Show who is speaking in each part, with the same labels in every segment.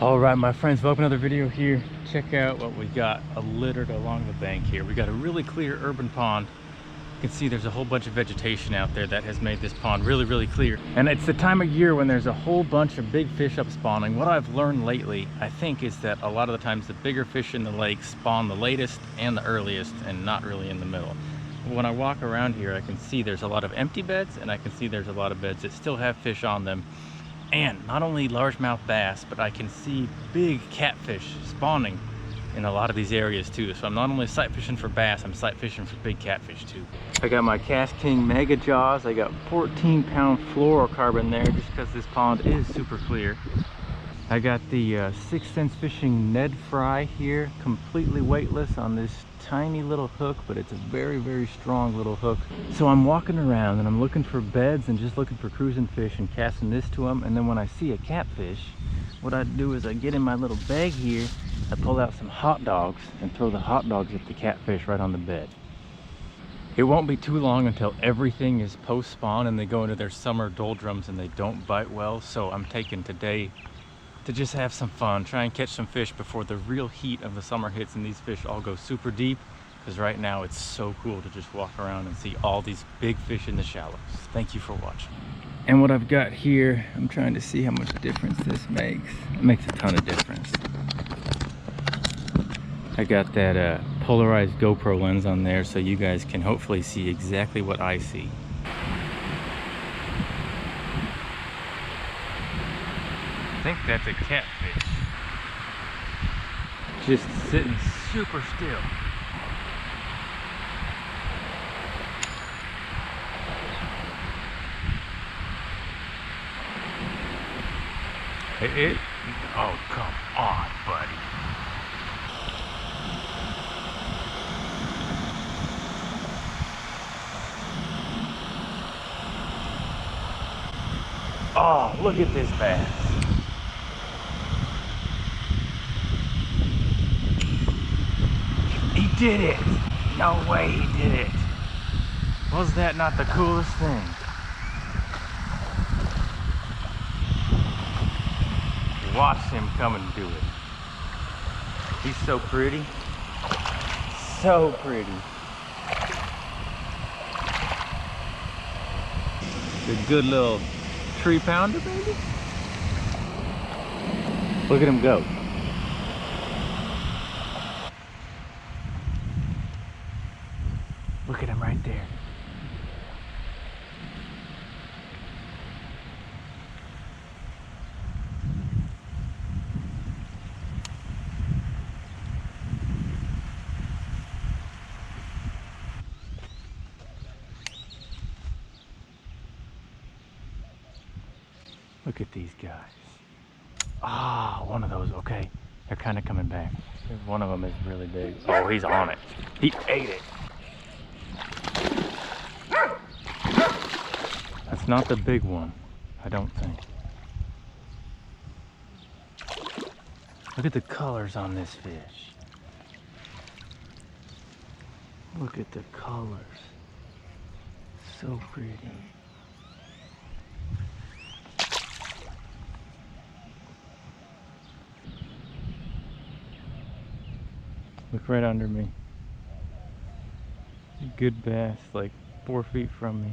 Speaker 1: All right, my friends, welcome to another video here. Check out what we got littered along the bank here. We got a really clear urban pond. You can see there's a whole bunch of vegetation out there that has made this pond really clear. And it's the time of year when there's a whole bunch of big fish up spawning. What I've learned lately, I think, is that a lot of the times the bigger fish in the lake spawn the latest and the earliest and not really in the middle. When I walk around here, I can see there's a lot of empty beds and I can see there's a lot of beds that still have fish on them. And not only largemouth bass, but I can see big catfish spawning in a lot of these areas too. So I'm not only sight fishing for bass, I'm sight fishing for big catfish too. I got my KastKing Mega Jaws. I got 14-pound fluorocarbon there just because this pond is super clear. I got the 6 Sense Fishing Ned Fry here, completely weightless on this tiny little hook, but it's a very strong little hook. So I'm walking around and I'm looking for beds and just looking for cruising fish and casting this to them. And then when I see a catfish, what I do is I get in my little bag here, I pull out some hot dogs and throw the hot dogs at the catfish right on the bed. It won't be too long until everything is post-spawn and they go into their summer doldrums and they don't bite well. So I'm taking today to just have some fun, try and catch some fish before the real heat of the summer hits and these fish all go super deep, because right now it's so cool to just walk around and see all these big fish in the shallows. Thank you for watching. And what I've got here, I'm trying to see how much difference this makes. It makes a ton of difference. I got that polarized GoPro lens on there so you guys can hopefully see exactly what I see. I think that's a catfish. Just sitting super still. Oh, come on, buddy. Oh, look at this bass. He did it! No way he did it! Was that not the coolest thing? Watch him come and do it. He's so pretty. So pretty. It's a good little 3-pounder, baby. Look at him go. Look at him right there. Look at these guys. Ah, one of those. Okay, they're kind of coming back. One of them is really big. Oh, he's on it. He ate it. That's not the big one, I don't think. Look at the colors on this fish. Look at the colors. So pretty. Look right under me. Good bass, like 4 feet from me.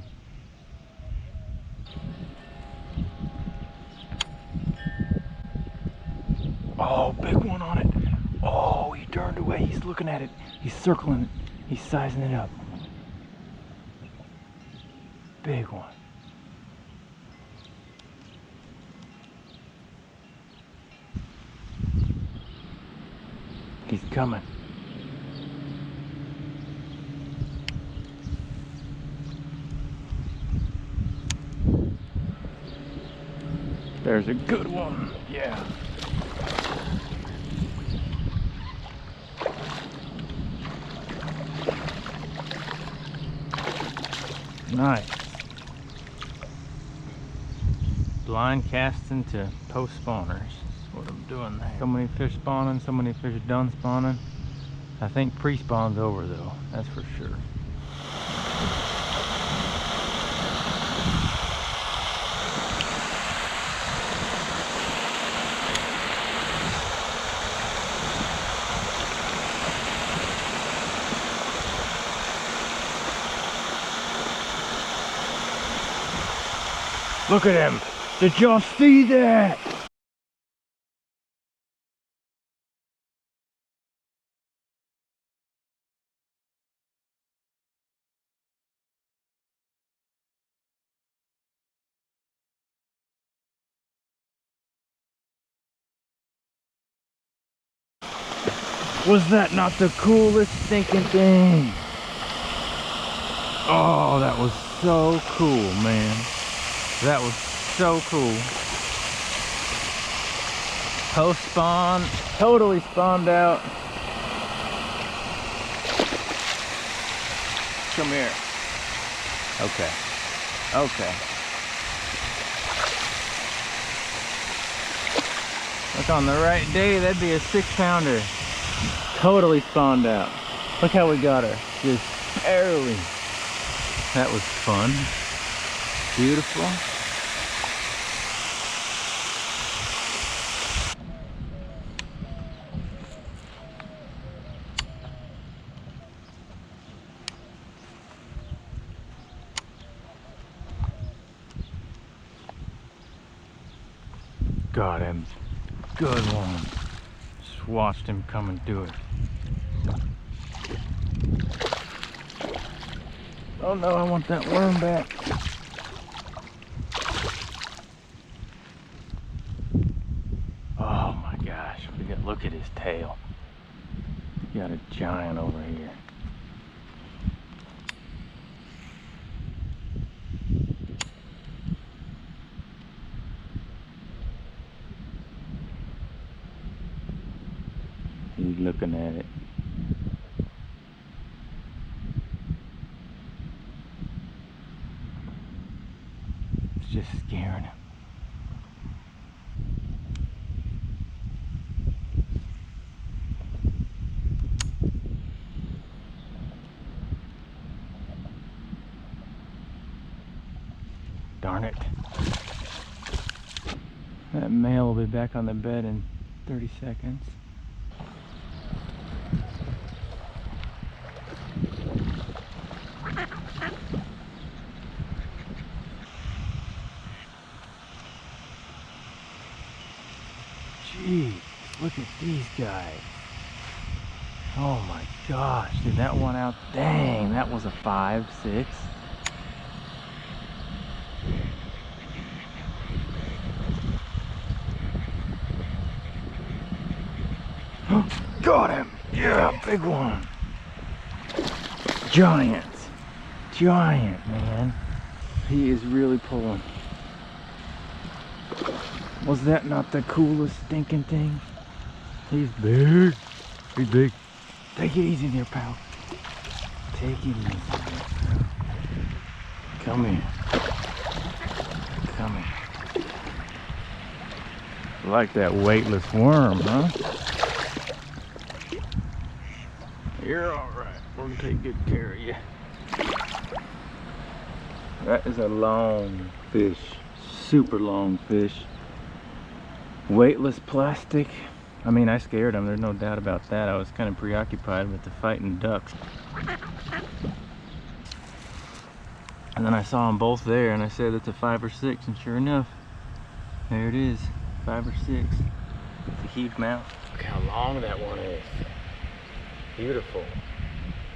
Speaker 1: Oh, big one on it. Oh, he turned away. He's looking at it. He's circling it. He's sizing it up. Big one. He's coming. There's a good one. Yeah. Nice. Blind casting to post spawners. That's what I'm doing there. So many fish spawning, so many fish done spawning. I think pre-spawn's over though, that's for sure. Look at him. Did y'all see that? Was that not the coolest stinking thing? Oh, that was so cool, man. That was so cool. Post spawn, totally spawned out. Come here. Okay. Okay. Look, on the right day, that'd be a 6-pounder. Totally spawned out. Look how we got her. Just barely. That was fun. Beautiful. Got him. Good one. Just watched him come and do it. Oh no, I want that worm back. Oh my gosh, look at his tail. You got a giant over here. He's looking at it. It's just scaring him. Darn it. That male will be back on the bed in 30 seconds. Jeez, look at these guys. Oh my gosh, dude, that one out, dang, that was a 5, 6. Got him! Yeah, big one. Giant. Giant, man. He is really pulling. Was that not the coolest stinking thing? He's big. He's big. Take it easy there, pal. Take it easy there, pal. Come here. Come here. Like that weightless worm, huh? You're alright. We're gonna take good care of you. That is a long fish. Super long fish. Weightless plastic. I mean, I scared him, there's no doubt about that. I was kind of preoccupied with the fighting ducks. And then I saw them both there and I said it's a 5 or 6, and sure enough, there it is, 5 or 6. It's a huge mouth. Look how long that one is. Beautiful.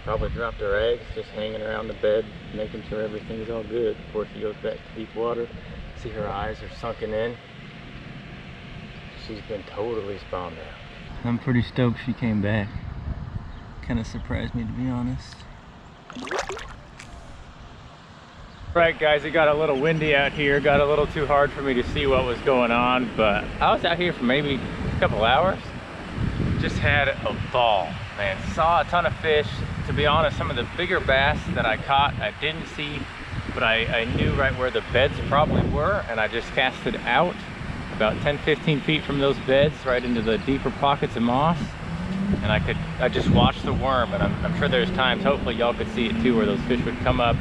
Speaker 1: Probably dropped her eggs, just hanging around the bed, making sure everything's all good before she goes back to deep water. See, her eyes are sunken in. She's been totally spawned out. I'm pretty stoked she came back. Kind of surprised me, to be honest. Right guys, it got a little windy out here, got a little too hard for me to see what was going on, but I was out here for maybe a couple hours. Just had a ball, man. Saw a ton of fish. To be honest, some of the bigger bass that I caught I didn't see, but I knew right where the beds probably were, and I just cast it out about 10-15 feet from those beds right into the deeper pockets of moss, and I just watched the worm, and I'm sure there's times, hopefully y'all could see it too, where those fish would come up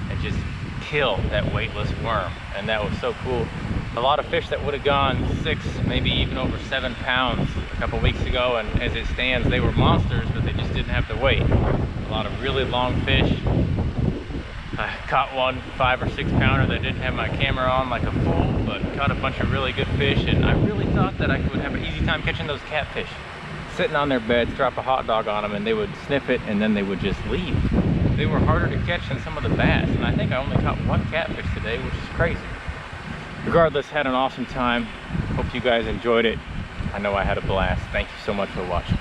Speaker 1: and just kill that weightless worm, and that was so cool. A lot of fish that would have gone 6, maybe even over 7 pounds a couple weeks ago, and as it stands, they were monsters, but they just didn't have the weight. A lot of really long fish. I caught one 5 or 6 pounder that didn't have my camera on like a fool, but caught a bunch of really good fish, and I really thought that I would have an easy time catching those catfish. Sitting on their beds, drop a hot dog on them, and they would sniff it, and then they would just leave. They were harder to catch than some of the bass, and I think I only caught one catfish today, which is crazy. Regardless, had an awesome time. Hope you guys enjoyed it. I know I had a blast. Thank you so much for watching.